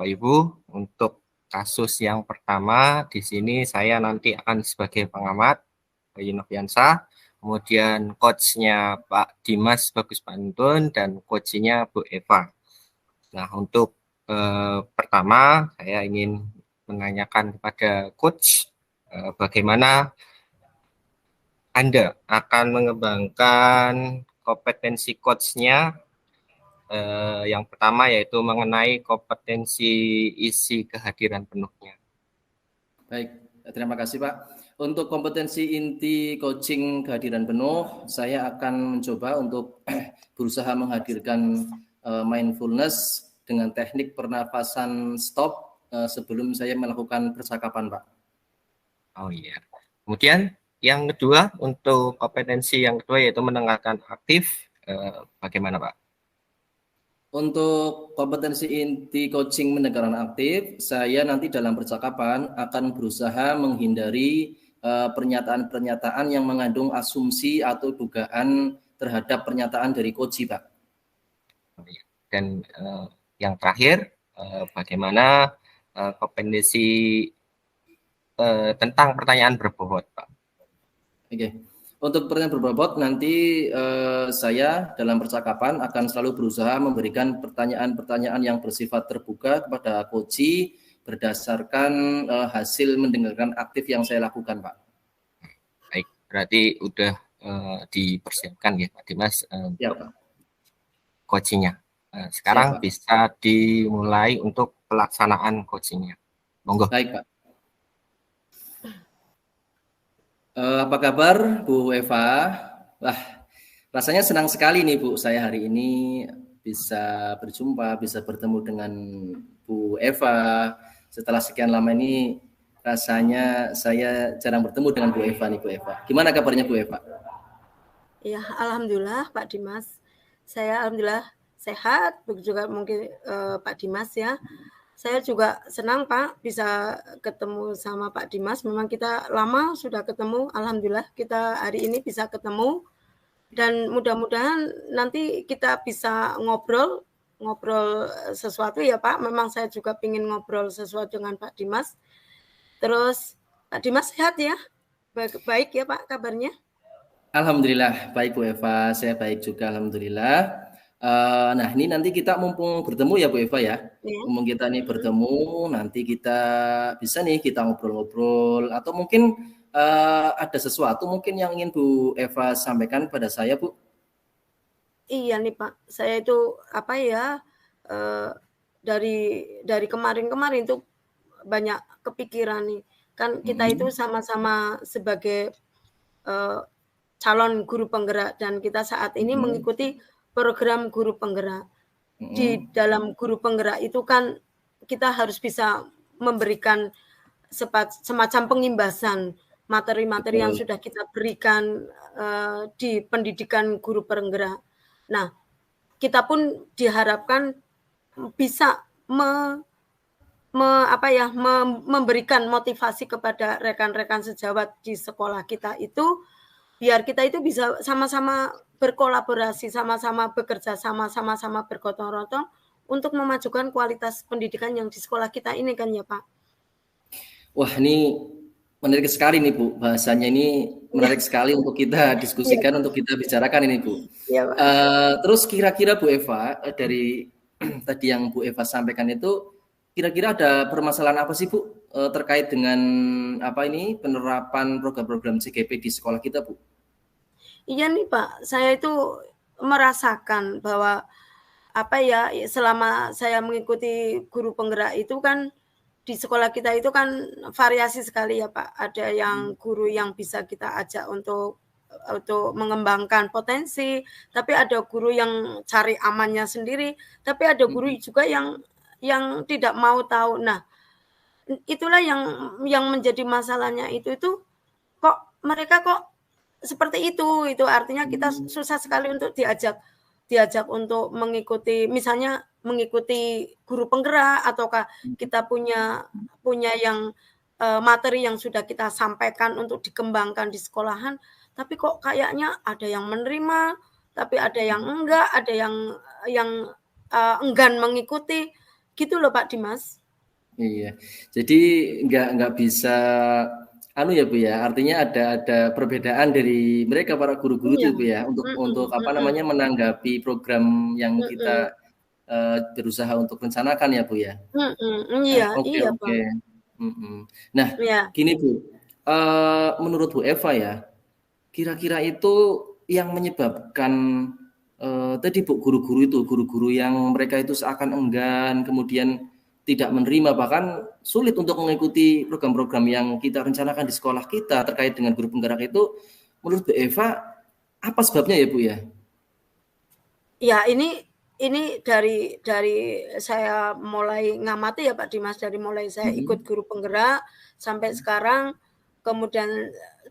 Bapak Ibu. Untuk kasus yang pertama di sini saya nanti akan sebagai pengamat, Pak Noviansa, kemudian coachnya Pak Dimas Bagus Pantun dan coachnya Bu Eva. Nah, untuk pertama saya ingin menanyakan kepada coach bagaimana Anda akan mengembangkan kompetensi coachnya. Yang pertama yaitu mengenai kompetensi isi kehadiran penuhnya. Baik, terima kasih Pak. Untuk kompetensi inti coaching kehadiran penuh, saya akan mencoba untuk berusaha menghadirkan mindfulness dengan teknik pernafasan stop sebelum saya melakukan percakapan, Pak. Oh iya. Kemudian yang kedua, untuk kompetensi yang kedua yaitu mendengarkan aktif, bagaimana Pak? Untuk kompetensi inti coaching mendengarkan aktif, saya nanti dalam percakapan akan berusaha menghindari pernyataan-pernyataan yang mengandung asumsi atau dugaan terhadap pernyataan dari coach, Pak. Dan yang terakhir, bagaimana kompetensi tentang pertanyaan berbobot, Pak? Oke. Untuk pertanyaan berbobot nanti saya dalam percakapan akan selalu berusaha memberikan pertanyaan-pertanyaan yang bersifat terbuka kepada coach berdasarkan hasil mendengarkan aktif yang saya lakukan, Pak. Baik, berarti udah dipersiapkan ya Pak Dimas Ya, Pak. coachingnya. Sekarang Siap, Pak. bisa dimulai untuk pelaksanaan coachingnya. Monggo. Baik, Pak. Apa kabar Bu Eva? Wah, rasanya senang sekali nih Bu, saya hari ini bisa berjumpa, bisa bertemu dengan Bu Eva. Setelah sekian lama ini rasanya saya jarang bertemu dengan Bu Eva nih Bu Eva. Gimana kabarnya Bu Eva? Ya, alhamdulillah Pak Dimas. Saya alhamdulillah sehat, begitu juga mungkin Pak Dimas ya. Saya juga senang Pak bisa ketemu sama Pak Dimas. Memang kita lama sudah ketemu. Alhamdulillah kita hari ini bisa ketemu. Dan mudah-mudahan nanti kita bisa ngobrol sesuatu ya Pak. Memang saya juga ingin ngobrol sesuatu dengan Pak Dimas. Terus Pak Dimas sehat ya? Baik ya Pak kabarnya? Alhamdulillah baik Bu Eva, saya baik juga alhamdulillah. Nah ini nanti kita mumpung bertemu ya Bu Eva ya. Mumpung kita nih bertemu, nanti kita bisa nih kita ngobrol-ngobrol atau mungkin ada sesuatu mungkin yang ingin Bu Eva sampaikan pada saya Bu. Iya nih Pak, saya itu apa ya dari kemarin-kemarin tuh banyak kepikiran nih. Kan kita itu sama-sama sebagai calon guru penggerak dan kita saat ini mengikuti program guru penggerak. Di dalam guru penggerak itu kan kita harus bisa memberikan semacam pengimbasan materi-materi yang sudah kita berikan di pendidikan guru penggerak. Nah, kita pun diharapkan bisa memberikan motivasi kepada rekan-rekan sejawat di sekolah kita itu biar kita itu bisa sama-sama berkolaborasi, sama-sama bekerja sama-sama bergotong royong untuk memajukan kualitas pendidikan yang di sekolah kita ini kan ya Pak. Wah ini menarik sekali nih Bu, bahasanya ini menarik sekali untuk kita diskusikan, untuk kita bicarakan ini Bu. Ya, Pak. Terus kira-kira Bu Eva dari tadi yang Bu Eva sampaikan itu kira-kira ada permasalahan apa sih Bu terkait dengan penerapan program-program CGP di sekolah kita Bu? Iya nih Pak, saya itu merasakan bahwa selama saya mengikuti guru penggerak itu kan di sekolah kita itu kan variasi sekali ya Pak. Ada yang guru yang bisa kita ajak untuk mengembangkan potensi, tapi ada guru yang cari amannya sendiri, tapi ada guru juga yang tidak mau tahu. Nah, itulah yang menjadi masalahnya itu kok mereka kok seperti itu artinya kita susah sekali untuk diajak untuk mengikuti misalnya mengikuti guru penggerak ataukah kita punya yang materi yang sudah kita sampaikan untuk dikembangkan di sekolahan tapi kok kayaknya ada yang menerima tapi ada yang enggak, ada yang enggan mengikuti. Gitu loh Pak Dimas. Iya. Jadi nggak bisa ya Bu ya. Artinya ada perbedaan dari mereka para guru-guru Iya. itu Bu ya untuk menanggapi program yang kita berusaha untuk rencanakan ya Bu ya. Iya, Oke. Pak. Nah, gini Bu. Menurut Bu Eva ya, kira-kira itu yang menyebabkan tadi Bu guru-guru yang mereka itu seakan enggan, kemudian tidak menerima, bahkan sulit untuk mengikuti program-program yang kita rencanakan di sekolah kita terkait dengan guru penggerak itu, menurut Bu Eva apa sebabnya ya Bu ya? Ya ini dari saya mulai ngamati ya Pak Dimas, dari mulai saya ikut guru penggerak sampai sekarang, kemudian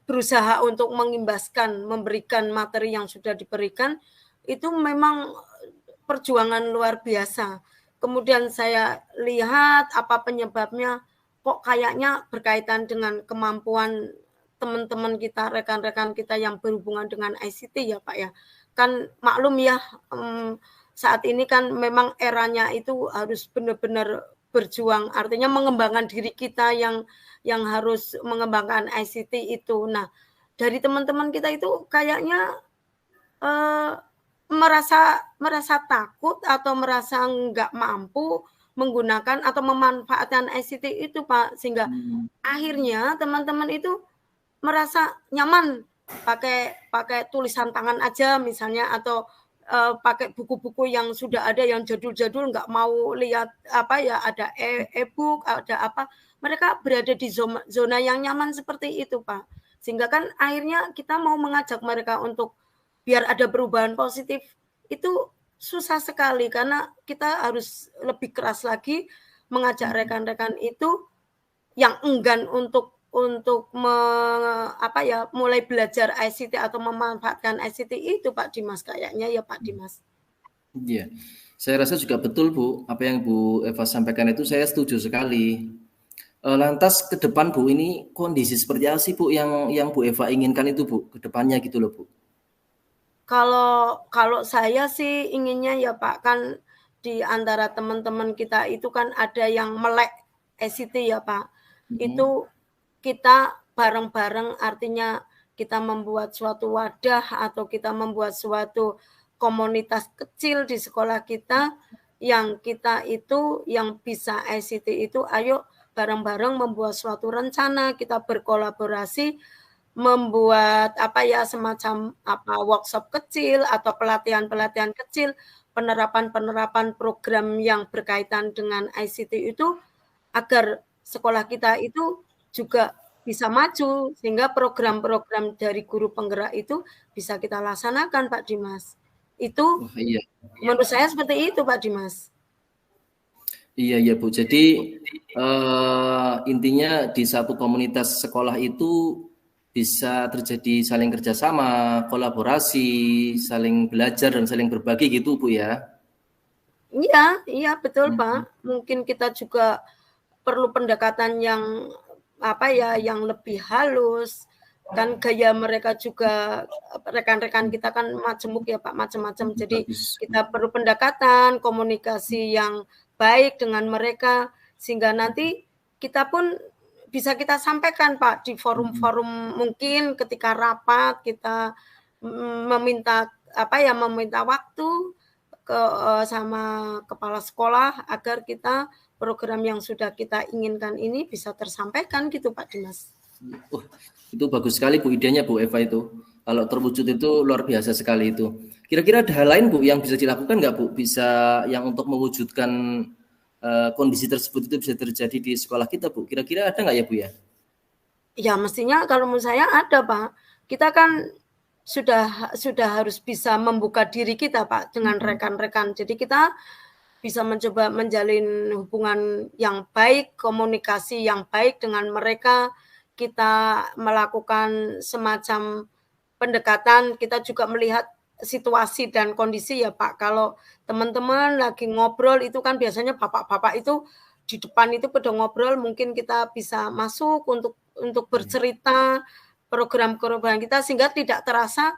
berusaha untuk memberikan materi yang sudah diberikan, itu memang perjuangan luar biasa. Kemudian saya lihat apa penyebabnya, kok kayaknya berkaitan dengan kemampuan teman-teman kita, rekan-rekan kita yang berhubungan dengan ICT ya Pak ya. Kan maklum ya, saat ini kan memang eranya itu harus benar-benar berjuang, artinya mengembangkan diri kita yang harus mengembangkan ICT itu. Nah, dari teman-teman kita itu kayaknya merasa takut atau merasa nggak mampu menggunakan atau memanfaatkan ICT itu Pak, sehingga akhirnya teman-teman itu merasa nyaman pakai tulisan tangan aja misalnya, atau pakai buku-buku yang sudah ada yang jadul-jadul, nggak mau lihat ada e-book, ada apa, mereka berada di zona yang nyaman seperti itu Pak, sehingga kan akhirnya kita mau mengajak mereka untuk biar ada perubahan positif itu susah sekali, karena kita harus lebih keras lagi mengajak rekan-rekan itu yang enggan untuk mulai belajar ICT atau memanfaatkan ICT itu Pak Dimas, kayaknya ya Pak Dimas. Iya, saya rasa juga betul Bu, apa yang Bu Eva sampaikan itu saya setuju sekali. Lantas ke depan Bu, ini kondisi seperti apa sih Bu yang Bu Eva inginkan itu Bu, ke depannya gitu loh Bu? Kalau saya sih inginnya ya Pak, kan di antara teman-teman kita itu kan ada yang melek ICT ya Pak. Itu kita bareng-bareng, artinya kita membuat suatu wadah atau kita membuat suatu komunitas kecil di sekolah kita, yang kita itu yang bisa ICT itu ayo bareng-bareng membuat suatu rencana, kita berkolaborasi membuat semacam workshop kecil atau pelatihan-pelatihan kecil, penerapan program yang berkaitan dengan ICT itu, agar sekolah kita itu juga bisa maju, sehingga program-program dari guru penggerak itu bisa kita laksanakan Pak Dimas. Itu menurut saya seperti itu Pak Dimas. Iya Bu, jadi intinya di satu komunitas sekolah itu bisa terjadi saling kerjasama, kolaborasi, saling belajar dan saling berbagi gitu Bu ya? Iya betul Pak. Mungkin kita juga perlu pendekatan yang yang lebih halus, kan gaya mereka juga, rekan-rekan kita kan majemuk ya Pak, macam-macam. Jadi kita perlu pendekatan, komunikasi yang baik dengan mereka, sehingga nanti kita pun bisa kita sampaikan Pak di forum-forum, mungkin ketika rapat kita meminta waktu sama kepala sekolah agar kita program yang sudah kita inginkan ini bisa tersampaikan gitu Pak Dimas. Itu bagus sekali Bu idenya Bu Eva itu. Kalau terwujud itu luar biasa sekali itu. Kira-kira ada hal lain Bu yang bisa dilakukan nggak Bu? Bisa yang untuk mewujudkan kondisi tersebut itu bisa terjadi di sekolah kita Bu. Kira-kira ada nggak ya Bu ya? Ya mestinya kalau menurut saya ada Pak. Kita kan sudah harus bisa membuka diri kita Pak dengan rekan-rekan. Jadi kita bisa mencoba menjalin hubungan yang baik, komunikasi yang baik dengan mereka. Kita melakukan semacam pendekatan, kita juga melihat situasi dan kondisi ya Pak. Kalau teman-teman lagi ngobrol itu kan biasanya bapak-bapak itu di depan itu pada ngobrol, mungkin kita bisa masuk untuk bercerita program-program kita, sehingga tidak terasa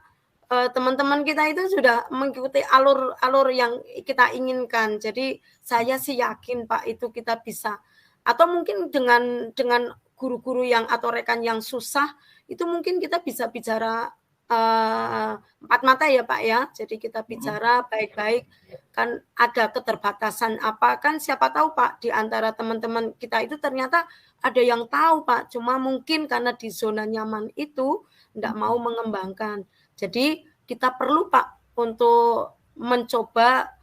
teman-teman kita itu sudah mengikuti alur yang kita inginkan. Jadi saya sih yakin Pak itu kita bisa. Atau mungkin dengan guru-guru yang atau rekan yang susah itu mungkin kita bisa bicara empat mata ya Pak ya. Jadi kita bicara baik-baik, kan ada keterbatasan apa, kan siapa tahu Pak di antara teman-teman kita itu ternyata ada yang tahu Pak, cuma mungkin karena di zona nyaman itu tidak mau mengembangkan. Jadi kita perlu Pak untuk mencoba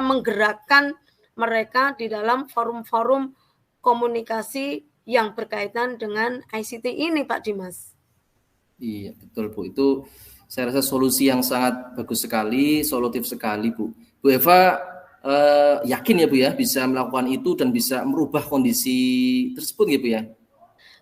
menggerakkan mereka di dalam forum-forum komunikasi yang berkaitan dengan ICT ini Pak Dimas. Iya, betul Bu. Itu saya rasa solusi yang sangat bagus sekali, solutif sekali Bu. Bu Eva yakin ya Bu ya bisa melakukan itu dan bisa merubah kondisi tersebut ya Bu ya?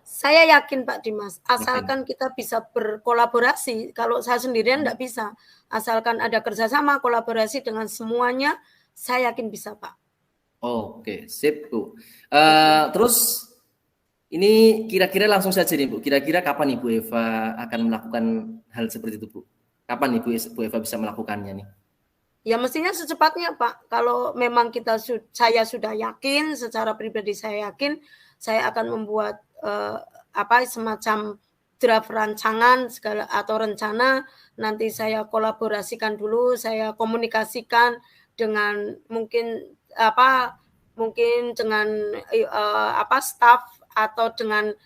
Saya yakin Pak Dimas, asalkan kita bisa berkolaborasi. Kalau saya sendirian enggak bisa. Asalkan ada kerjasama, kolaborasi dengan semuanya, saya yakin bisa Pak. Oke, sip Bu. Terus ini kira-kira langsung saja nih Bu, kira-kira kapan nih Bu Eva akan melakukan hal seperti itu Bu? Kapan nih Bu Eva bisa melakukannya nih? Ya mestinya secepatnya Pak. Kalau memang saya sudah yakin, secara pribadi saya yakin, saya akan membuat semacam draft rancangan segala atau rencana. Nanti saya kolaborasikan dulu, saya komunikasikan dengan mungkin dengan staf atau dengan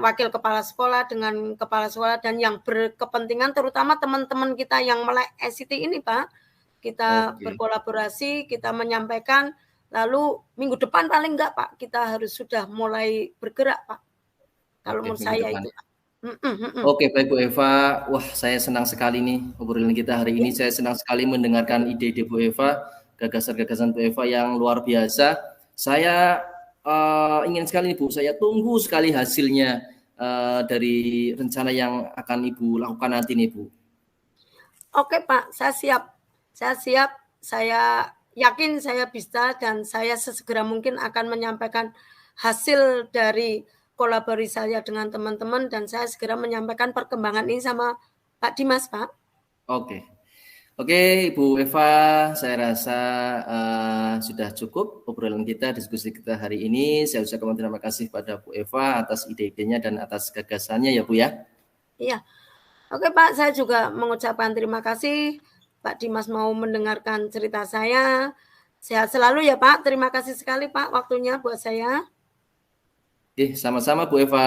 wakil kepala sekolah, dengan kepala sekolah dan yang berkepentingan, terutama teman-teman kita yang melek ICT ini Pak. Kita berkolaborasi, kita menyampaikan, lalu minggu depan paling enggak Pak, kita harus sudah mulai bergerak Pak. Kalau menurut saya itu. Oke, baik Bu Eva. Wah, saya senang sekali nih obrolan kita hari ini. Saya senang sekali mendengarkan ide-ide Bu Eva, gagasan-gagasan Bu Eva yang luar biasa. Saya ingin sekali nih Bu, saya tunggu sekali hasilnya dari rencana yang akan Ibu lakukan nanti nih Bu. Oke Pak, saya siap. Saya yakin saya bisa dan saya sesegera mungkin akan menyampaikan hasil dari kolaborasi saya dengan teman-teman dan saya segera menyampaikan perkembangan ini sama Pak Dimas Pak. Oke, Ibu Eva, saya rasa sudah cukup obrolan kita, diskusi kita hari ini. Saya ucapkan terima kasih pada Bu Eva atas ide-idenya dan atas gagasannya ya Bu ya. Iya. Oke Pak, saya juga mengucapkan terima kasih Pak Dimas mau mendengarkan cerita saya. Sehat selalu ya Pak. Terima kasih sekali Pak waktunya buat saya. Sama-sama Bu Eva.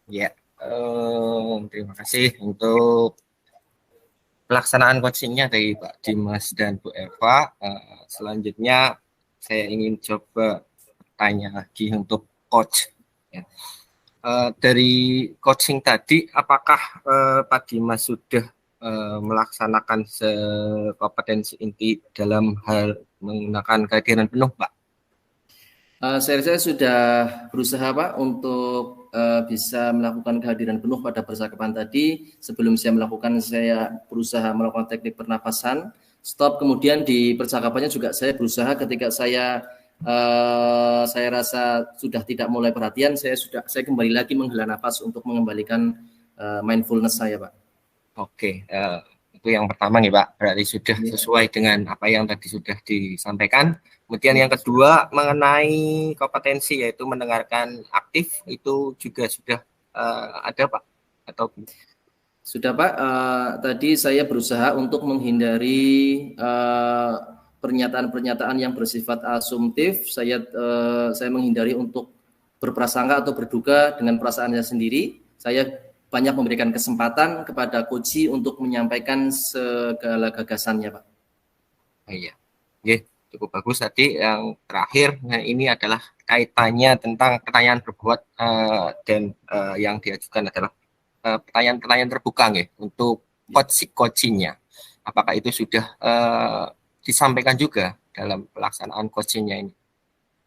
Ya, terima kasih untuk pelaksanaan coachingnya dari Pak Dimas dan Bu Eva. Selanjutnya saya ingin coba tanya lagi untuk coach. Ya. Dari coaching tadi, apakah Pak Dimas sudah melaksanakan kompetensi inti dalam hal menggunakan kehadiran penuh, Pak? Saya sudah berusaha Pak untuk bisa melakukan kehadiran penuh pada percakapan tadi. Sebelum saya melakukan, saya berusaha melakukan teknik pernapasan, stop, kemudian di percakapannya juga saya berusaha ketika saya rasa sudah tidak mulai perhatian, saya kembali lagi menghela nafas untuk mengembalikan mindfulness saya Pak. Oke, itu yang pertama nih Pak, berarti sudah sesuai dengan apa yang tadi sudah disampaikan. Kemudian yang kedua mengenai kompetensi yaitu mendengarkan aktif, itu juga sudah ada Pak atau sudah Pak? Tadi saya berusaha untuk menghindari pernyataan-pernyataan yang bersifat asumtif. Saya menghindari untuk berprasangka atau berduga dengan perasaannya sendiri. Saya banyak memberikan kesempatan kepada coach untuk menyampaikan segala gagasannya Pak. Iya. Cukup bagus tadi. Yang terakhir, ini adalah kaitannya tentang pertanyaan berbuat dan yang diajukan adalah pertanyaan-pertanyaan terbuka untuk coachingnya. Apakah itu sudah disampaikan juga dalam pelaksanaan coachingnya ini?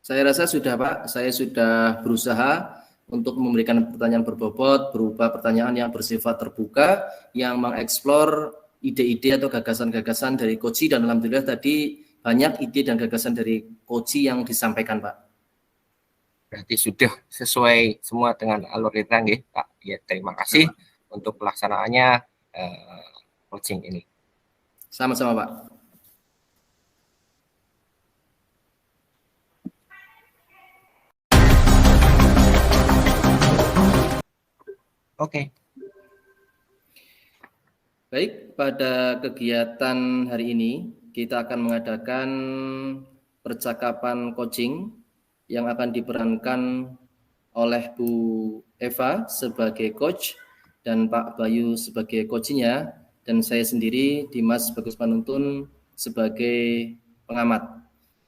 Saya rasa sudah Pak. Saya sudah berusaha untuk memberikan pertanyaan berbobot berupa pertanyaan yang bersifat terbuka, yang mengeksplor ide-ide atau gagasan-gagasan dari coach, dan alhamdulillah tadi banyak ide dan gagasan dari coach yang disampaikan Pak. Berarti sudah sesuai semua dengan alur kita Pak. Ya, terima kasih untuk pelaksanaannya coaching ini. Sama-sama, Pak. Oke. Baik, pada kegiatan hari ini kita akan mengadakan percakapan coaching yang akan diperankan oleh Bu Eva sebagai coach dan Pak Bayu sebagai coachnya, dan saya sendiri Dimas Bagus Panuntun sebagai pengamat.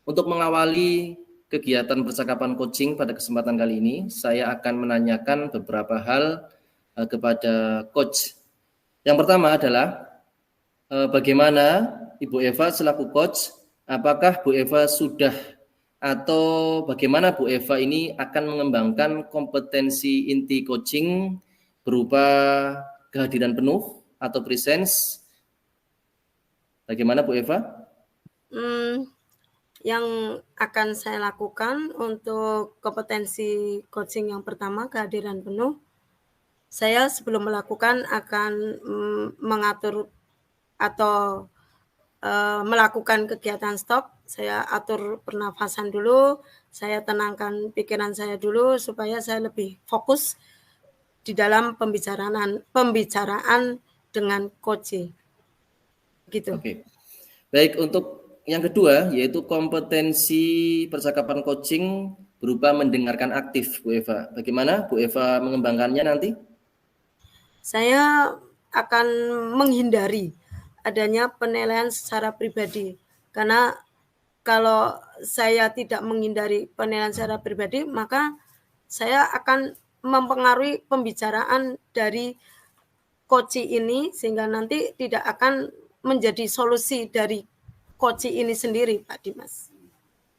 Untuk mengawali kegiatan percakapan coaching pada kesempatan kali ini, saya akan menanyakan beberapa hal kepada coach. Yang pertama adalah bagaimana Ibu Eva selaku coach, apakah Bu Eva sudah atau bagaimana Bu Eva ini akan mengembangkan kompetensi inti coaching berupa kehadiran penuh atau presence? Bagaimana Bu Eva? Yang akan saya lakukan untuk kompetensi coaching yang pertama, kehadiran penuh, saya sebelum melakukan akan mengatur atau melakukan kegiatan stop. Saya atur pernafasan dulu, saya tenangkan pikiran saya dulu supaya saya lebih fokus di dalam pembicaraan dengan coach. Gitu. Oke. Baik, untuk yang kedua yaitu kompetensi percakapan coaching berupa mendengarkan aktif, Bu Eva. Bagaimana Bu Eva mengembangkannya nanti? Saya akan menghindari adanya penilaian secara pribadi, karena kalau saya tidak menghindari penilaian secara pribadi, maka saya akan mempengaruhi pembicaraan dari coach ini sehingga nanti tidak akan menjadi solusi dari coach ini sendiri, Pak Dimas.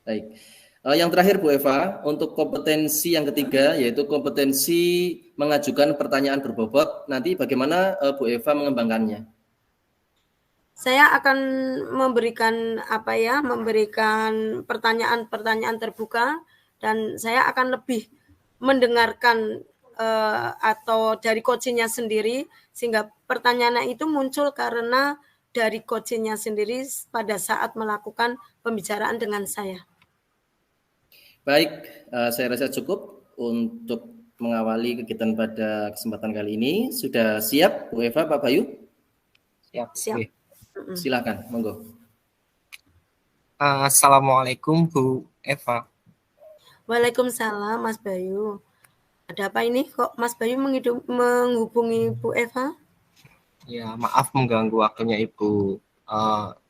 Baik. Yang terakhir Bu Eva, untuk kompetensi yang ketiga yaitu kompetensi mengajukan pertanyaan berbobot. Nanti bagaimana Bu Eva mengembangkannya? Saya akan memberikan pertanyaan-pertanyaan terbuka, dan saya akan lebih mendengarkan atau dari coachnya sendiri, sehingga pertanyaan itu muncul karena dari coachnya sendiri pada saat melakukan pembicaraan dengan saya. Baik, saya rasa cukup untuk mengawali kegiatan pada kesempatan kali ini. Sudah siap Bu Eva, Pak Bayu? Siap. Oke. Silakan, monggo. Assalamualaikum Bu Eva. Waalaikumsalam Mas Bayu. Ada apa ini kok Mas Bayu menghubungi Bu Eva? Ya, maaf mengganggu waktunya Ibu.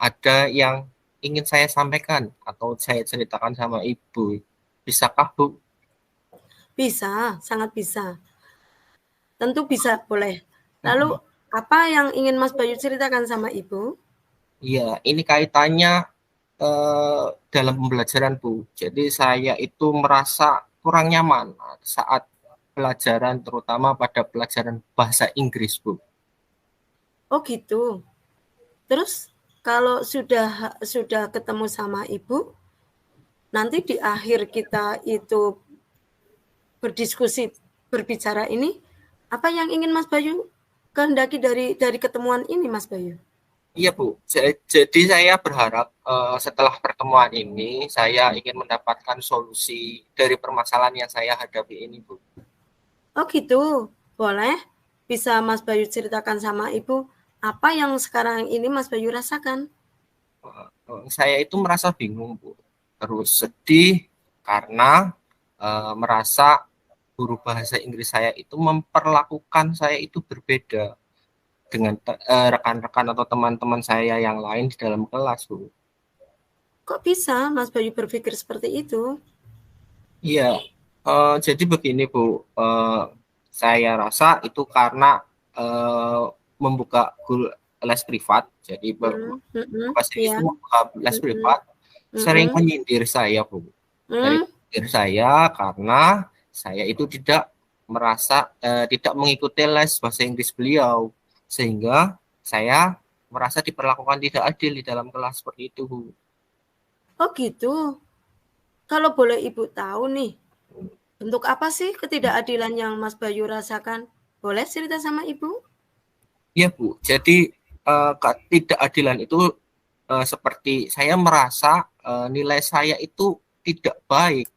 Ada yang ingin saya sampaikan atau saya ceritakan sama Ibu. Bisakah Bu? Bisa, sangat bisa. Tentu bisa, boleh. Lalu apa yang ingin Mas Bayu ceritakan sama Ibu? Iya, ini kaitannya dalam pembelajaran Bu. Jadi saya itu merasa kurang nyaman saat pelajaran, terutama pada pelajaran bahasa Inggris Bu. Oh gitu. Terus kalau sudah ketemu sama Ibu, nanti di akhir kita itu berdiskusi, berbicara ini, apa yang ingin Mas Bayu kehendaki dari ketemuan ini, Mas Bayu? Iya Bu, jadi saya berharap setelah pertemuan ini saya ingin mendapatkan solusi dari permasalahan yang saya hadapi ini Bu. Oh gitu, boleh. Bisa Mas Bayu ceritakan sama Ibu apa yang sekarang ini Mas Bayu rasakan? Saya itu merasa bingung Bu, terus sedih karena merasa guru bahasa Inggris saya itu memperlakukan saya itu berbeda dengan rekan-rekan atau teman-teman saya yang lain di dalam kelas, Bu. Kok bisa Mas Bayu berpikir seperti itu? Iya, jadi begini Bu, saya rasa itu karena membuka les privat, jadi membuka les privat sering menyindir saya Bu. Menyindir saya karena saya itu tidak merasa tidak mengikuti les bahasa Inggris beliau, sehingga saya merasa diperlakukan tidak adil di dalam kelas seperti itu Bu. Oh gitu. Kalau boleh Ibu tahu nih, bentuk apa sih ketidakadilan yang Mas Bayu rasakan? Boleh cerita sama Ibu? Iya Bu, jadi ketidakadilan itu seperti saya merasa nilai saya itu tidak baik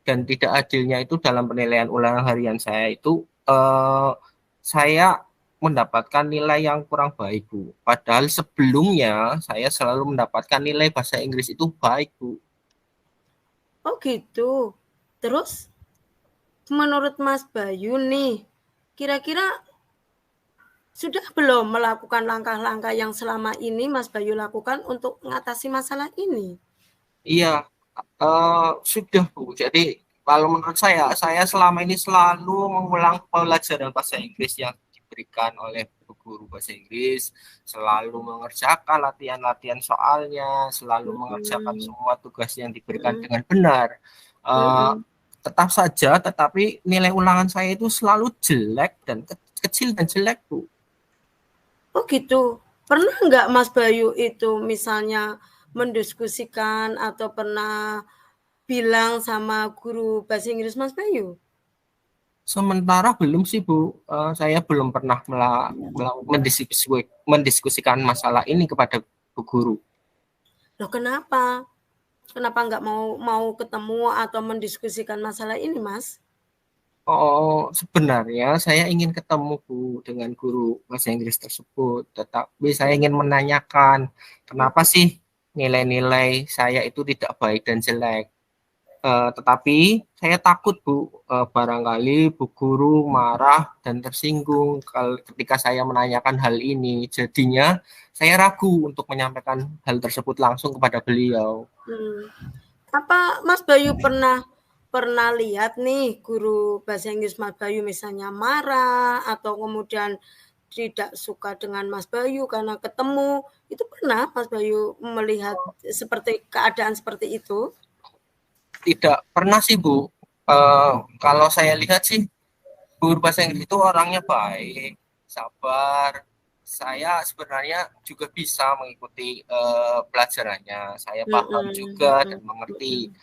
dan tidak adilnya itu dalam penilaian ulangan harian saya itu saya mendapatkan nilai yang kurang baik Bu. Padahal sebelumnya saya selalu mendapatkan nilai bahasa Inggris itu baik Bu. Oh gitu. Terus menurut Mas Bayu nih, kira-kira sudah belum melakukan langkah-langkah yang selama ini Mas Bayu lakukan untuk mengatasi masalah ini? Iya, sudah Bu. Jadi kalau menurut saya selama ini selalu mengulang pelajaran bahasa Inggris yang diberikan oleh guru bahasa Inggris, selalu mengerjakan latihan-latihan soalnya, selalu mengerjakan semua tugas yang diberikan dengan benar. Tetap saja, tetapi nilai ulangan saya itu selalu jelek dan kecil dan jelek Bu. Oh gitu. Pernah nggak Mas Bayu itu misalnya mendiskusikan atau pernah bilang sama guru bahasa Inggris Mas Bayu? Sementara belum sih Bu, saya belum pernah mendiskusikan masalah ini kepada Bu Guru. Loh kenapa? Kenapa nggak mau ketemu atau mendiskusikan masalah ini, Mas? Oh, sebenarnya saya ingin ketemu Bu dengan guru bahasa Inggris tersebut, tetapi saya ingin menanyakan kenapa sih nilai-nilai saya itu tidak baik dan jelek. Tetapi saya takut Bu, barangkali Bu Guru marah dan tersinggung ketika saya menanyakan hal ini. Jadinya saya ragu untuk menyampaikan hal tersebut langsung kepada beliau. Apa Mas Bayu pernah lihat nih guru bahasa Inggris Mas Bayu misalnya marah atau kemudian tidak suka dengan Mas Bayu karena ketemu, itu pernah Mas Bayu melihat seperti keadaan seperti itu? Tidak pernah sih Bu. Kalau saya lihat sih guru bahasa Inggris itu orangnya baik, sabar. Saya sebenarnya juga bisa mengikuti pelajarannya. Saya paham juga dan mengerti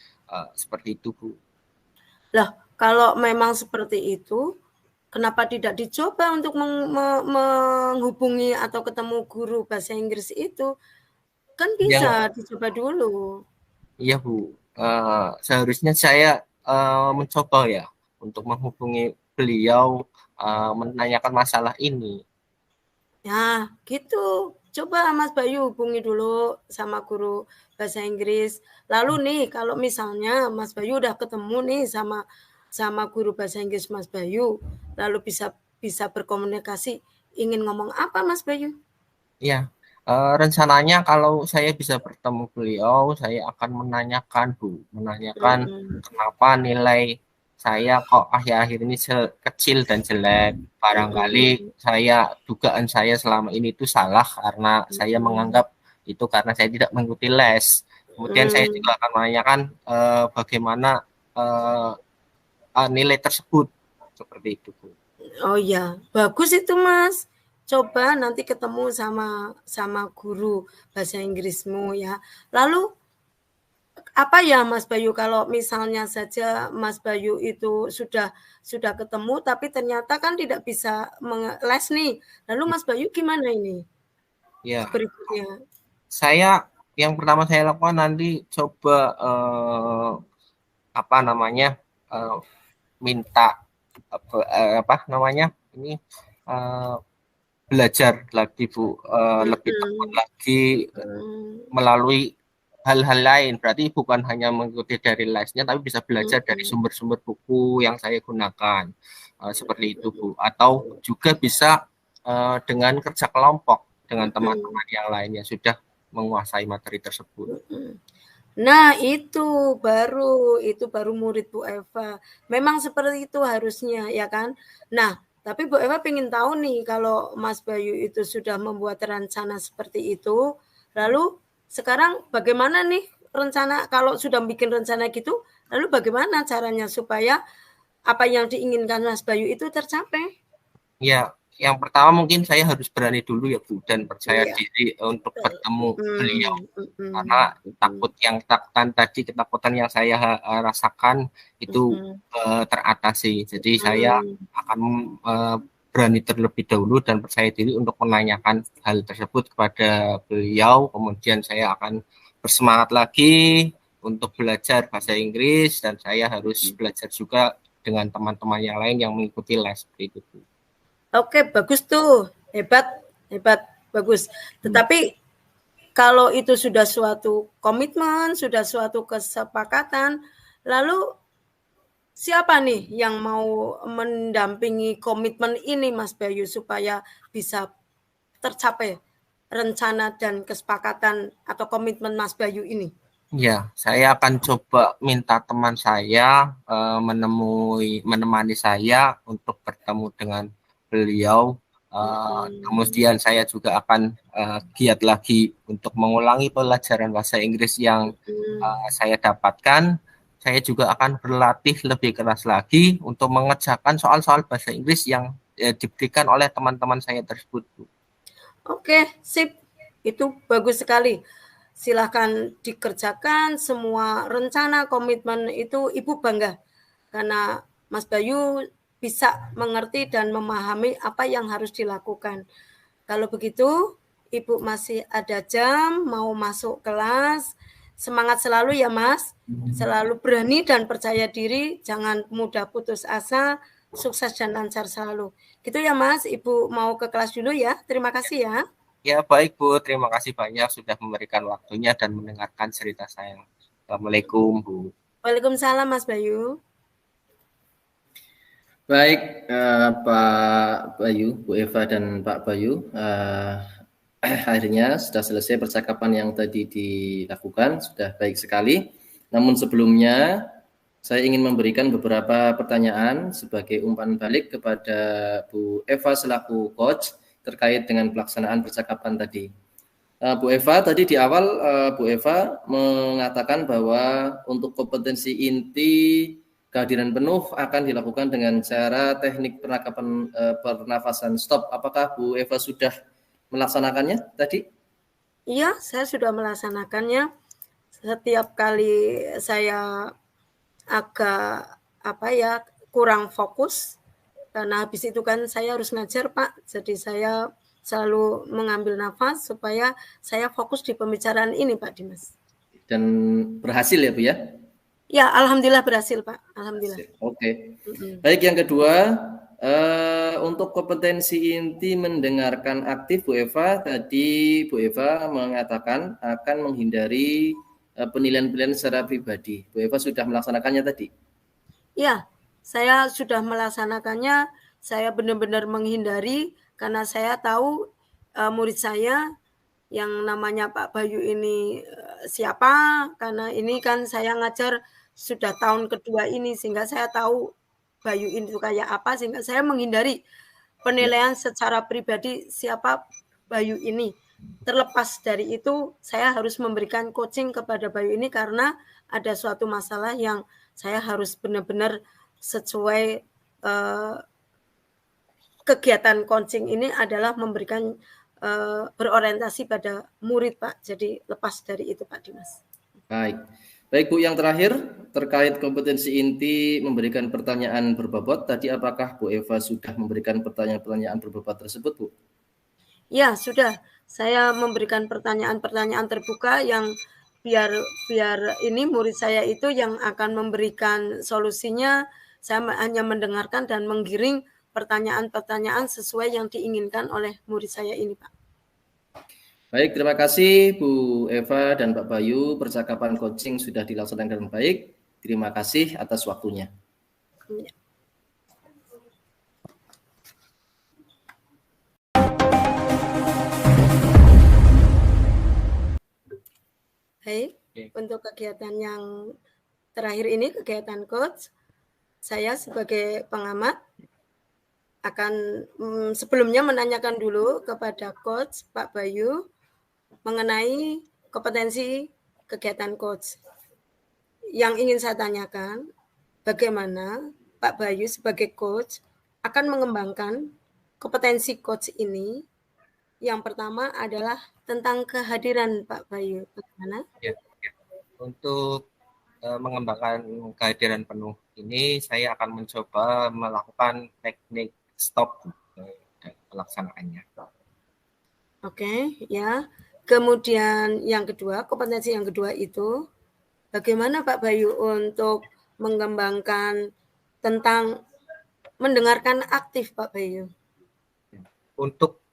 seperti itu Bu. Lah, kalau memang seperti itu, kenapa tidak dicoba untuk menghubungi atau ketemu guru bahasa Inggris itu? Kan bisa dicoba dulu. Iya Bu, seharusnya saya mencoba ya untuk menghubungi beliau menanyakan masalah ini. Nah, gitu. Coba Mas Bayu hubungi dulu sama guru bahasa Inggris. Lalu nih, kalau misalnya Mas Bayu udah ketemu nih sama guru bahasa Inggris Mas Bayu, lalu bisa berkomunikasi, ingin ngomong apa Mas Bayu? Ya, rencananya kalau saya bisa bertemu beliau, saya akan menanyakan Bu, menanyakan kenapa nilai saya kok akhir-akhir ini kecil dan jelek. Barangkali dugaan saya selama ini itu salah karena saya menganggap itu karena saya tidak mengikuti les. Kemudian saya juga akan menanyakan bagaimana nilai tersebut seperti itu Bu. Oh ya, bagus itu Mas. Coba nanti ketemu sama guru bahasa Inggrismu ya. Lalu apa ya Mas Bayu kalau misalnya saja Mas Bayu itu sudah ketemu tapi ternyata kan tidak bisa les nih. Lalu Mas Bayu gimana ini? Ya. Berikutnya. Yang pertama saya lakukan nanti coba minta ini belajar lagi Bu, lebih tekun lagi melalui hal-hal lain. Berarti bukan hanya mengikuti dari lesnya, tapi bisa belajar dari sumber-sumber buku yang saya gunakan. Seperti itu Bu. Atau juga bisa dengan kerja kelompok dengan teman-teman yang lainnya sudah menguasai materi tersebut. Nah, itu baru murid Bu Eva. Memang seperti itu harusnya, ya kan? Nah, tapi Bu Eva pengen tahu nih kalau Mas Bayu itu sudah membuat rencana seperti itu, lalu sekarang bagaimana nih rencana kalau sudah bikin rencana gitu, lalu bagaimana caranya supaya apa yang diinginkan Mas Bayu itu tercapai? Ya, yang pertama mungkin saya harus berani dulu ya Bu dan percaya diri untuk bertemu beliau karena ketakutan yang saya rasakan itu teratasi. Jadi saya akan berani terlebih dahulu dan percaya diri untuk menanyakan hal tersebut kepada beliau. Kemudian saya akan bersemangat lagi untuk belajar bahasa Inggris, dan saya harus belajar juga dengan teman-teman yang lain yang mengikuti les seperti itu. Oke, bagus tuh. Hebat, bagus. Tetapi kalau itu sudah suatu komitmen, sudah suatu kesepakatan, lalu siapa nih yang mau mendampingi komitmen ini, Mas Bayu, supaya bisa tercapai rencana dan kesepakatan atau komitmen Mas Bayu ini? Ya, saya akan coba minta teman saya menemani saya untuk bertemu dengan beliau. Kemudian saya juga akan giat lagi untuk mengulangi pelajaran bahasa Inggris yang saya dapatkan. Saya juga akan berlatih lebih keras lagi untuk mengerjakan soal-soal bahasa Inggris yang diberikan oleh teman-teman saya tersebut. Oke, sip. Itu bagus sekali. Silahkan dikerjakan semua rencana komitmen itu, Ibu bangga karena Mas Bayu bisa mengerti dan memahami apa yang harus dilakukan. Kalau begitu, Ibu masih ada jam, mau masuk kelas. Semangat selalu ya Mas, selalu berani dan percaya diri, jangan mudah putus asa, sukses dan lancar selalu. Gitu ya Mas, Ibu mau ke kelas dulu ya. Terima kasih ya. Ya, baik Bu. Terima kasih banyak sudah memberikan waktunya dan mendengarkan cerita saya. Assalamualaikum Bu. Waalaikumsalam Mas Bayu. Baik, Pak Bayu, Bu Eva dan Pak Bayu, akhirnya sudah selesai percakapan yang tadi dilakukan, sudah baik sekali. Namun sebelumnya saya ingin memberikan beberapa pertanyaan sebagai umpan balik kepada Bu Eva selaku coach terkait dengan pelaksanaan percakapan tadi. Bu Eva, tadi di awal Bu Eva mengatakan bahwa untuk kompetensi inti kehadiran penuh akan dilakukan dengan cara teknik pernafasan stop. Apakah Bu Eva sudah melaksanakannya tadi? Iya, saya sudah melaksanakannya. Setiap kali saya agak kurang fokus, karena habis itu kan saya harus ngajar Pak, jadi saya selalu mengambil nafas supaya saya fokus di pembicaraan ini Pak Dimas. Dan berhasil ya Bu ya? Ya, alhamdulillah berhasil Pak, alhamdulillah. Oke. Baik, yang kedua, untuk kompetensi inti mendengarkan aktif Bu Eva, tadi Bu Eva mengatakan akan menghindari penilaian-penilaian secara pribadi. Bu Eva sudah melaksanakannya tadi? Ya, saya sudah melaksanakannya. Saya benar-benar menghindari karena saya tahu murid saya yang namanya Pak Bayu ini siapa, karena ini kan saya ngajar sudah tahun kedua ini, sehingga saya tahu Bayu ini kayak apa, sehingga saya menghindari penilaian secara pribadi siapa Bayu ini. Terlepas dari itu, saya harus memberikan coaching kepada Bayu ini karena ada suatu masalah yang saya harus benar-benar sesuai kegiatan coaching ini adalah memberikan berorientasi pada murid Pak. Jadi lepas dari itu Pak Dimas. Baik Bu, yang terakhir terkait kompetensi inti memberikan pertanyaan berbobot. Tadi apakah Bu Eva sudah memberikan pertanyaan-pertanyaan berbobot tersebut Bu? Ya sudah, saya memberikan pertanyaan-pertanyaan terbuka yang biar ini murid saya itu yang akan memberikan solusinya. Saya hanya mendengarkan dan menggiring pertanyaan-pertanyaan sesuai yang diinginkan oleh murid saya ini Pak. Baik, terima kasih Bu Eva dan Pak Bayu. Percakapan coaching sudah dilaksanakan dengan baik. Terima kasih atas waktunya. Ya. Baik, untuk kegiatan yang terakhir ini, kegiatan coach, saya sebagai pengamat akan sebelumnya menanyakan dulu kepada coach Pak Bayu mengenai kompetensi kegiatan coach. Yang ingin saya tanyakan, bagaimana Pak Bayu sebagai coach akan mengembangkan kompetensi coach ini. Yang pertama adalah tentang kehadiran Pak Bayu. Bagaimana? Ya. Untuk mengembangkan kehadiran penuh ini, saya akan mencoba melakukan teknik stop. pelaksanaannya. Oke, ya. Kemudian yang kedua, kompetensi yang kedua itu bagaimana Pak Bayu untuk mengembangkan tentang mendengarkan aktif Pak Bayu? Untuk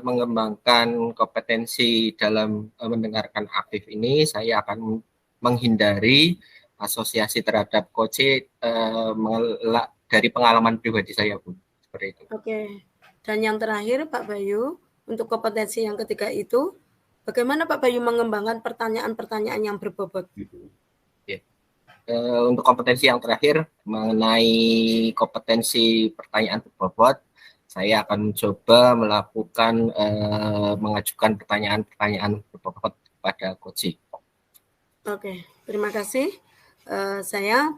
mengembangkan kompetensi dalam mendengarkan aktif ini, saya akan menghindari asosiasi terhadap coach dari pengalaman pribadi saya, Bu. Seperti itu. Oke. Dan yang terakhir Pak Bayu, untuk kompetensi yang ketiga itu, bagaimana Pak Bayu mengembangkan pertanyaan-pertanyaan yang berbobot? Ya. Untuk kompetensi yang terakhir mengenai kompetensi pertanyaan berbobot, saya akan mencoba melakukan mengajukan pertanyaan-pertanyaan berbobot kepada coach. Oke, terima kasih. Saya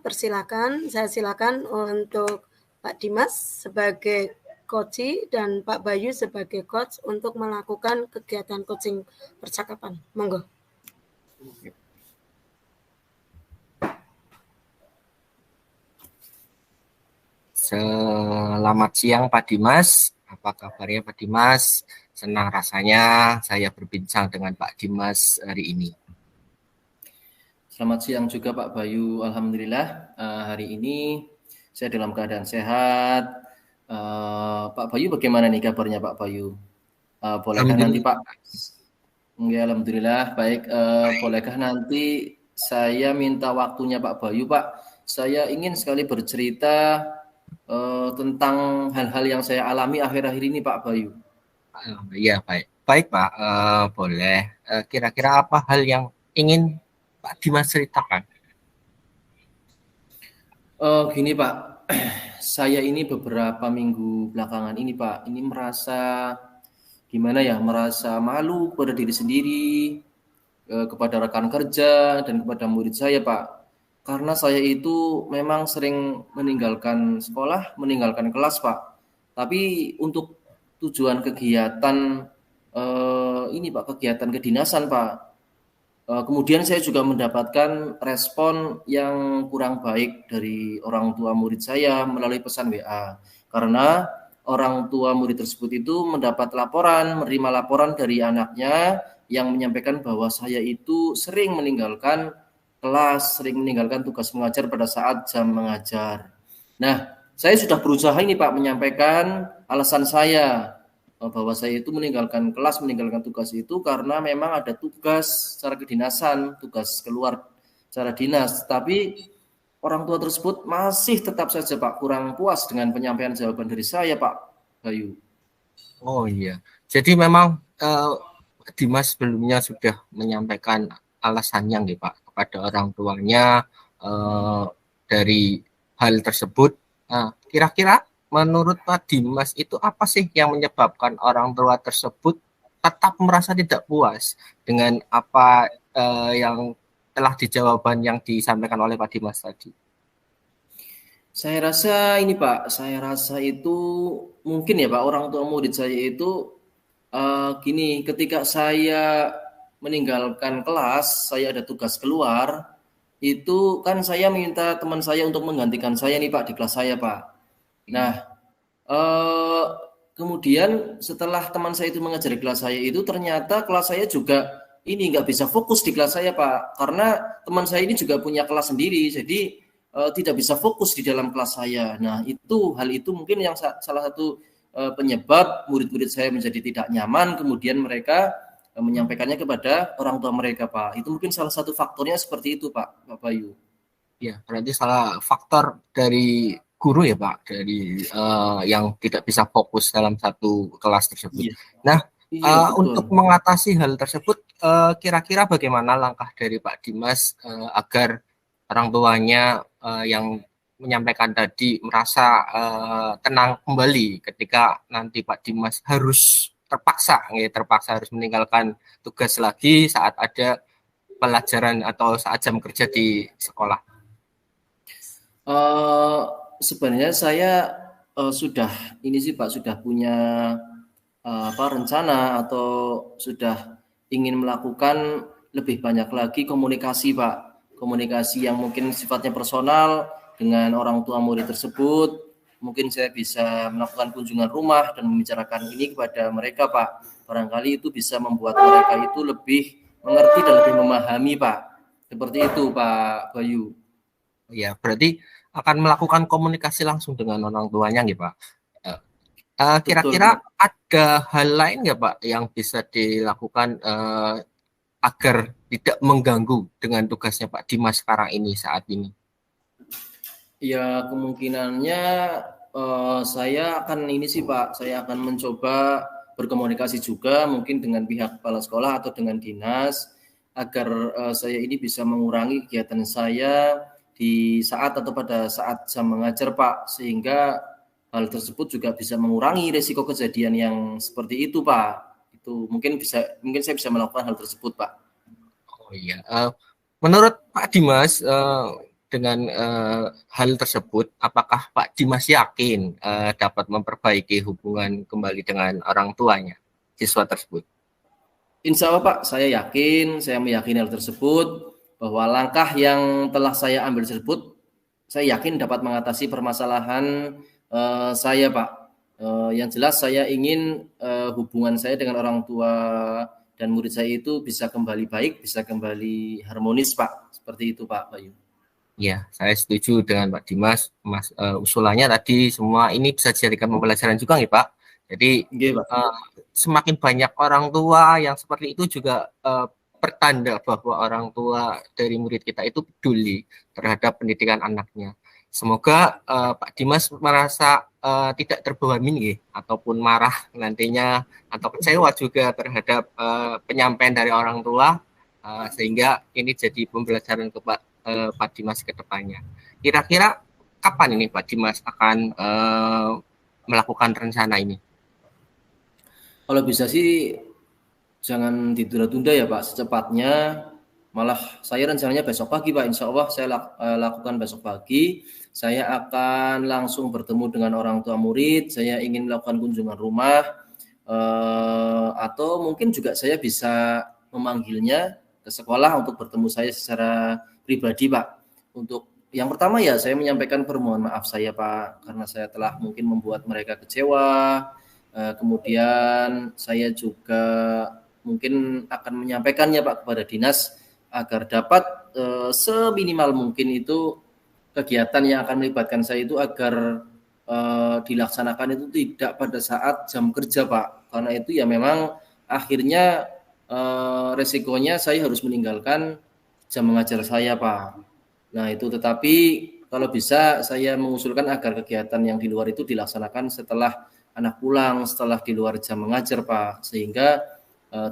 silakan untuk Pak Dimas sebagai coach dan Pak Bayu sebagai coach untuk melakukan kegiatan coaching percakapan. Monggo. Selamat siang Pak Dimas, apa kabarnya Pak Dimas? Senang rasanya saya berbincang dengan Pak Dimas hari ini. Selamat siang juga Pak Bayu, alhamdulillah hari ini saya dalam keadaan sehat. Pak Bayu bagaimana nih kabarnya Pak Bayu? Bolehkah nanti Pak? Ya, alhamdulillah baik. Bolehkah nanti saya minta waktunya Pak Bayu Pak? Saya ingin sekali bercerita tentang hal-hal yang saya alami akhir-akhir ini Pak Bayu. Iya baik Pak, boleh. Kira-kira apa hal yang ingin Pak Dimas ceritakan? Gini Pak, saya ini beberapa minggu belakangan ini Pak, ini merasa gimana ya, merasa malu kepada diri sendiri, kepada rekan kerja dan kepada murid saya Pak. Karena saya itu memang sering meninggalkan sekolah, meninggalkan kelas Pak. Tapi untuk tujuan kegiatan ini Pak, kegiatan kedinasan Pak. Kemudian saya juga mendapatkan respon yang kurang baik dari orang tua murid saya melalui pesan WA. Karena orang tua murid tersebut itu mendapat laporan, menerima laporan dari anaknya yang menyampaikan bahwa saya itu sering meninggalkan kelas, sering meninggalkan tugas mengajar pada saat jam mengajar. Nah, saya sudah berusaha ini Pak menyampaikan alasan saya bahwa saya itu meninggalkan kelas, meninggalkan tugas itu karena memang ada tugas secara kedinasan, tugas keluar secara dinas. Tapi orang tua tersebut masih tetap saja Pak kurang puas dengan penyampaian jawaban dari saya Pak Bayu. Oh iya, jadi memang Dimas sebelumnya sudah menyampaikan alasannya nih Pak kepada orang tuanya dari hal tersebut. Nah, kira-kira menurut Pak Dimas itu apa sih yang menyebabkan orang tua tersebut tetap merasa tidak puas dengan apa yang telah dijawaban yang disampaikan oleh Pak Dimas tadi? Saya rasa ini Pak, saya rasa itu mungkin ya Pak, orang tua murid saya itu gini, ketika saya meninggalkan kelas, saya ada tugas keluar, itu kan saya minta teman saya untuk menggantikan saya nih Pak di kelas saya Pak. Nah, kemudian setelah teman saya itu mengajar di kelas saya itu ternyata kelas saya juga ini nggak bisa fokus di kelas saya Pak, karena teman saya ini juga punya kelas sendiri, jadi tidak bisa fokus di dalam kelas saya. Nah, hal itu mungkin yang salah satu penyebab murid-murid saya menjadi tidak nyaman, kemudian mereka menyampaikannya kepada orang tua mereka Pak. Itu mungkin salah satu faktornya seperti itu Pak Bayu. Ya, berarti salah faktor dari guru ya Pak, dari yang tidak bisa fokus dalam satu kelas tersebut. Iya. Nah, Iya, untuk mengatasi hal tersebut, kira-kira bagaimana langkah dari Pak Dimas agar orang tuanya yang menyampaikan tadi merasa tenang kembali ketika nanti Pak Dimas harus terpaksa harus meninggalkan tugas lagi saat ada pelajaran atau saat jam kerja di sekolah? Sebenarnya saya sudah ini sih Pak, sudah punya rencana atau sudah ingin melakukan lebih banyak lagi komunikasi Pak, komunikasi yang mungkin sifatnya personal dengan orang tua murid tersebut, mungkin saya bisa melakukan kunjungan rumah dan membicarakan ini kepada mereka, Pak. Barangkali itu bisa membuat mereka itu lebih mengerti dan lebih memahami, Pak. Seperti itu, Pak Bayu. Ya, berarti akan melakukan komunikasi langsung dengan orang tuanya nggih, Pak. Kira-kira ada hal lain nggak, Pak, yang bisa dilakukan agar tidak mengganggu dengan tugasnya Pak Dimas sekarang ini, saat ini? Ya, kemungkinannya saya akan ini sih, Pak, saya akan mencoba berkomunikasi juga mungkin dengan pihak kepala sekolah atau dengan dinas agar saya ini bisa mengurangi kegiatan saya di saat atau pada saat jam mengajar, Pak, sehingga hal tersebut juga bisa mengurangi risiko kejadian yang seperti itu, Pak. Itu mungkin saya bisa melakukan hal tersebut, Pak. Oh iya, menurut Pak Dimas, dengan hal tersebut, apakah Pak Dimas yakin dapat memperbaiki hubungan kembali dengan orang tuanya siswa tersebut? Insya Allah, Pak, saya meyakini hal tersebut, bahwa langkah yang telah saya ambil tersebut, saya yakin dapat mengatasi permasalahan saya, Pak. Yang jelas saya ingin hubungan saya dengan orang tua dan murid saya itu bisa kembali baik, bisa kembali harmonis, Pak. Seperti itu, Pak Bayu. Ya, saya setuju dengan Pak Dimas. Usulannya tadi semua ini bisa dijadikan pembelajaran juga nih, Pak. Jadi semakin banyak orang tua yang seperti itu juga pertanda bahwa orang tua dari murid kita itu peduli terhadap pendidikan anaknya. Semoga Pak Dimas merasa tidak terbawa minggu ataupun marah nantinya atau kecewa juga terhadap penyampaian dari orang tua, sehingga ini jadi pembelajaran ke Pak Dimas ke depannya. Kira-kira kapan ini Pak Dimas akan melakukan rencana ini? Kalau bisa sih jangan ditunda-tunda ya, Pak, secepatnya. Malah saya rencananya besok pagi, Pak. Insya Allah saya lakukan besok pagi. Saya akan langsung bertemu dengan orang tua murid. Saya ingin melakukan kunjungan rumah, atau mungkin juga saya bisa memanggilnya ke sekolah untuk bertemu saya secara pribadi, Pak. Untuk yang pertama ya saya menyampaikan permohonan maaf saya, Pak, karena saya telah mungkin membuat mereka kecewa. Kemudian saya juga mungkin akan menyampaikannya, Pak, kepada dinas agar dapat seminimal mungkin itu kegiatan yang akan melibatkan saya itu agar dilaksanakan itu tidak pada saat jam kerja, Pak. Karena itu ya memang akhirnya resikonya saya harus meninggalkan jam mengajar saya, Pak. Nah itu, tetapi kalau bisa saya mengusulkan agar kegiatan yang di luar itu dilaksanakan setelah anak pulang, setelah di luar jam mengajar, Pak. Sehingga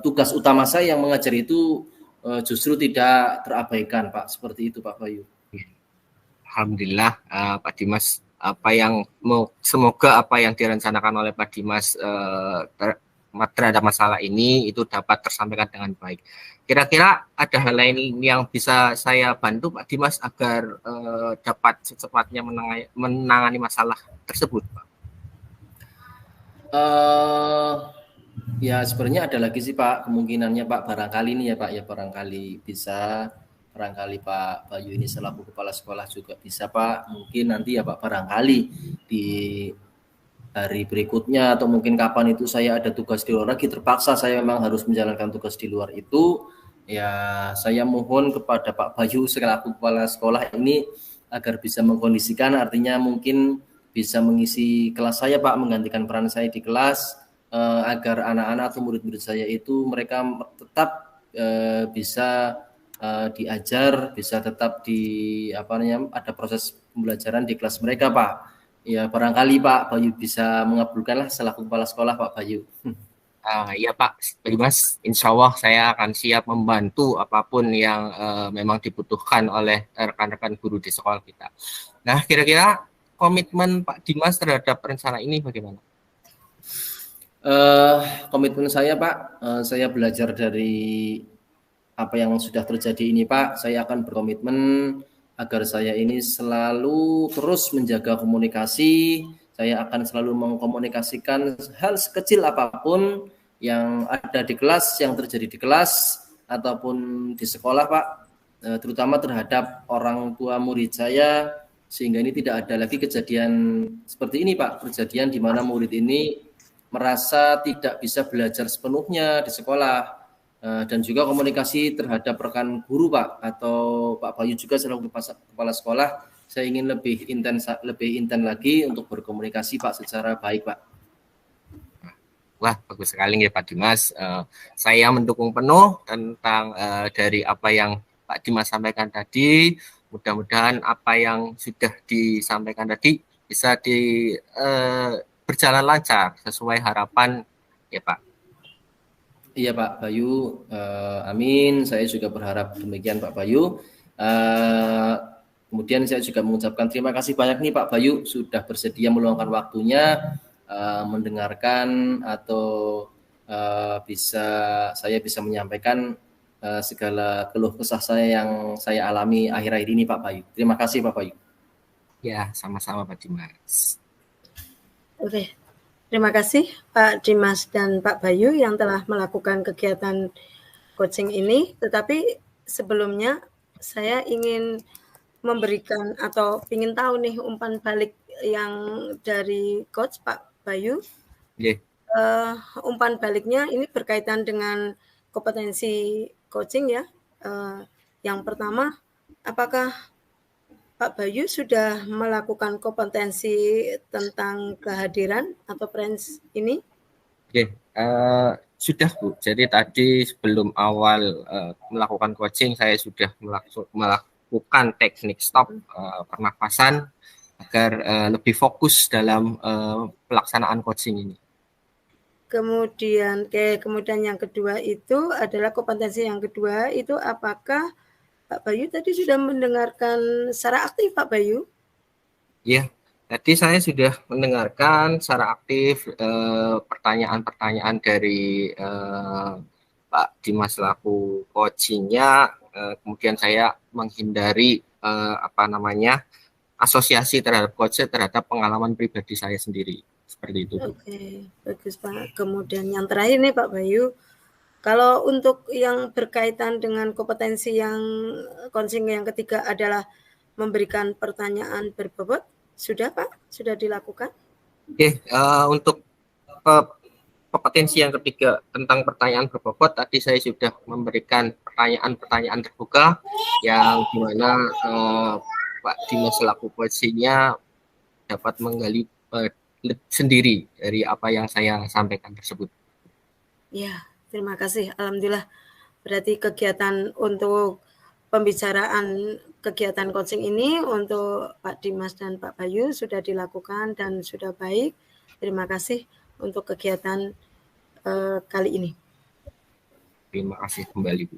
tugas utama saya yang mengajar itu justru tidak terabaikan, Pak. Seperti itu, Pak Bayu. Alhamdulillah, Pak Dimas, semoga apa yang direncanakan oleh Pak Dimas terhadap masalah ini itu dapat tersampaikan dengan baik. Kira-kira ada hal lain yang bisa saya bantu Pak Dimas agar dapat secepatnya menangani masalah tersebut, Pak? Ya sebenarnya ada lagi sih, Pak, kemungkinannya, Pak, barangkali nih ya, Pak, ya barangkali bisa, barangkali Pak Bayu ini selaku kepala sekolah juga bisa, Pak, mungkin nanti ya, Pak, barangkali di hari berikutnya atau mungkin kapan itu saya ada tugas di luar lagi, terpaksa saya memang harus menjalankan tugas di luar itu, ya saya mohon kepada Pak Bayu selaku kepala sekolah ini agar bisa mengkondisikan, artinya mungkin bisa mengisi kelas saya, Pak, menggantikan peran saya di kelas, agar anak-anak atau murid-murid saya itu mereka tetap bisa diajar, bisa tetap ada proses pembelajaran di kelas mereka, Pak. Ya barangkali Pak Bayu bisa mengabulkanlah selaku kepala sekolah, Pak Bayu. Ya Pak Dimas, insya Allah saya akan siap membantu apapun yang memang dibutuhkan oleh rekan-rekan guru di sekolah kita. Nah, kira-kira komitmen Pak Dimas terhadap rencana ini bagaimana? Komitmen saya, Pak, saya belajar dari apa yang sudah terjadi ini, Pak. Saya akan berkomitmen agar saya ini selalu terus menjaga komunikasi. Saya akan selalu mengkomunikasikan hal sekecil apapun yang ada di kelas, yang terjadi di kelas ataupun di sekolah, Pak, terutama terhadap orang tua murid saya sehingga ini tidak ada lagi kejadian seperti ini Pak, kejadian di mana murid ini merasa tidak bisa belajar sepenuhnya di sekolah, dan juga komunikasi terhadap rekan guru Pak, atau Pak Bayu juga selaku kepala sekolah, saya ingin lebih intens lagi untuk berkomunikasi Pak secara baik Pak. Wah, bagus sekali ya Pak Dimas. Saya mendukung penuh tentang dari apa yang Pak Dimas sampaikan tadi. Mudah-mudahan apa yang sudah disampaikan tadi bisa berjalan lancar sesuai harapan ya Pak. Iya Pak Bayu, amin. Saya juga berharap demikian Pak Bayu. Kemudian saya juga mengucapkan terima kasih banyak nih Pak Bayu sudah bersedia meluangkan waktunya mendengarkan atau saya bisa menyampaikan segala keluh kesah saya yang saya alami akhir-akhir ini Pak Bayu. Terima kasih Pak Bayu. Ya, sama-sama Pak Dimas. Oke, terima kasih Pak Dimas dan Pak Bayu yang telah melakukan kegiatan coaching ini. Tetapi sebelumnya saya ingin memberikan atau ingin tahu nih umpan balik yang dari coach Pak Bayu. Yeah. Umpan baliknya ini berkaitan dengan kompetensi coaching ya. Yang pertama, apakah Pak Bayu sudah melakukan kompetensi tentang kehadiran atau presence ini? Oke, sudah Bu. Jadi tadi sebelum awal melakukan coaching, saya sudah melakukan teknik stop pernapasan agar lebih fokus dalam pelaksanaan coaching ini. Kemudian yang kedua itu adalah kompetensi yang kedua itu apakah Pak Bayu tadi sudah mendengarkan secara aktif Pak Bayu? Iya, tadi saya sudah mendengarkan secara aktif pertanyaan-pertanyaan dari Pak Dimas selaku coachingnya. Kemudian saya menghindari asosiasi terhadap coach terhadap pengalaman pribadi saya sendiri. Seperti itu. Oke, bagus Pak. Kemudian yang terakhir nih Pak Bayu, kalau untuk yang berkaitan dengan kompetensi yang coaching yang ketiga adalah memberikan pertanyaan berbobot, sudah Pak? Sudah dilakukan? Oke, untuk kompetensi yang ketiga tentang pertanyaan berbobot, tadi saya sudah memberikan pertanyaan-pertanyaan terbuka yang dimana Pak Dimas selaku coachingnya dapat menggali sendiri dari apa yang saya sampaikan tersebut. Ya, terima kasih. Alhamdulillah. Berarti kegiatan untuk pembicaraan kegiatan coaching ini untuk Pak Dimas dan Pak Bayu sudah dilakukan dan sudah baik. Terima kasih untuk kegiatan kali ini. Terima kasih kembali Bu.